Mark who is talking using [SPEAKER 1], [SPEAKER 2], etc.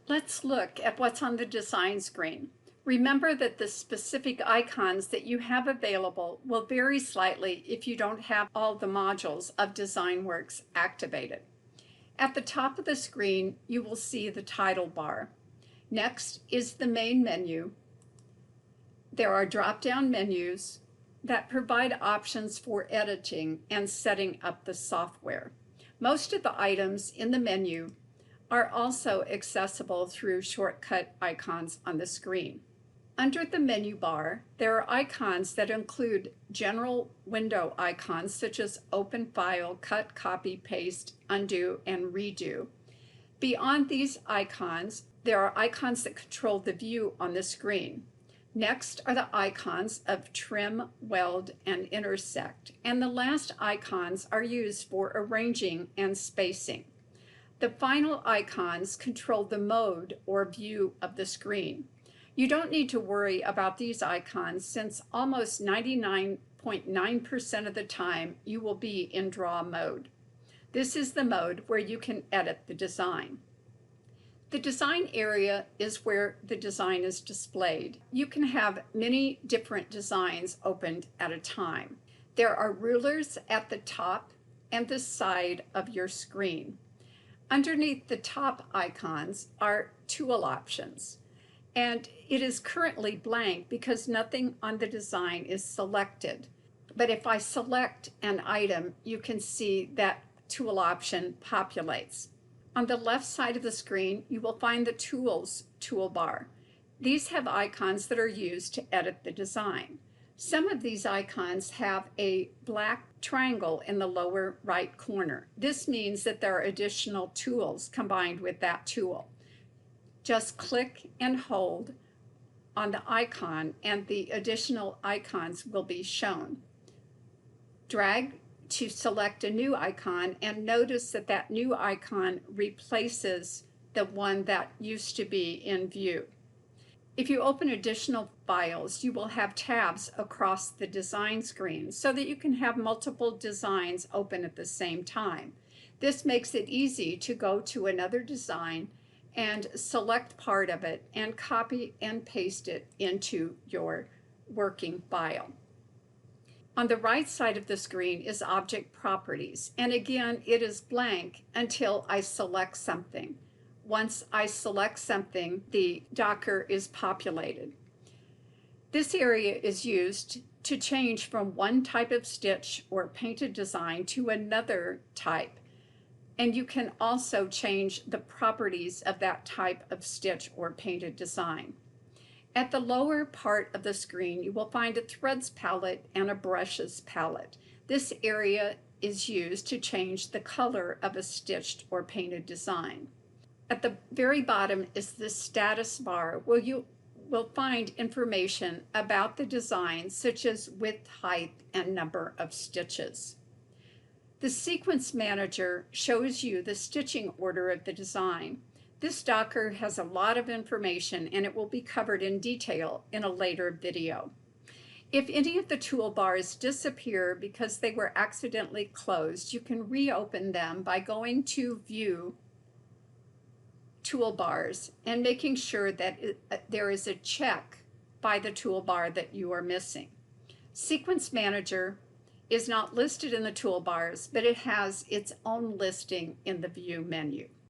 [SPEAKER 1] Let's look at what's on the design screen. Remember that the specific icons that you have available will vary slightly if you don't have all the modules of DesignWorks activated. At the top of the screen, you will see the title bar. Next is the main menu. There are drop-down menus that provide options for editing and setting up the software. Most of the items in the menu are also accessible through shortcut icons on the screen. Under the menu bar, there are icons that include general window icons such as Open File, Cut, Copy, Paste, Undo, and Redo. Beyond these icons, there are icons that control the view on the screen. Next are the icons of Trim, Weld, and Intersect, and the last icons are used for arranging and spacing. The final icons control the mode or view of the screen. You don't need to worry about these icons since almost 99.9% of the time you will be in draw mode. This is the mode where you can edit the design. The design area is where the design is displayed. You can have many different designs opened at a time. There are rulers at the top and the side of your screen. Underneath the top icons are tool options, and it is currently blank because nothing on the design is selected. But if I select an item, you can see that tool option populates. On the left side of the screen, you will find the Tools toolbar. These have icons that are used to edit the design. Some of these icons have a black triangle in the lower right corner. This means that there are additional tools combined with that tool. Just click and hold on the icon and the additional icons will be shown. Drag to select a new icon and notice that that new icon replaces the one that used to be in view. If you open additional files, you will have tabs across the design screen so that you can have multiple designs open at the same time. This makes it easy to go to another design and select part of it and copy and paste it into your working file. On the right side of the screen is Object Properties, and again, it is blank until I select something. Once I select something, the Docker is populated. This area is used to change from one type of stitch or painted design to another type, and you can also change the properties of that type of stitch or painted design. At the lower part of the screen, you will find a Threads palette and a Brushes palette. This area is used to change the color of a stitched or painted design. At the very bottom is the status bar, where you will find information about the design, such as width, height, and number of stitches. The Sequence Manager shows you the stitching order of the design. This Docker has a lot of information and it will be covered in detail in a later video. If any of the toolbars disappear because they were accidentally closed, you can reopen them by going to View, Toolbars, and making sure that there is a check by the toolbar that you are missing. Sequence Manager is not listed in the toolbars, but it has its own listing in the View menu.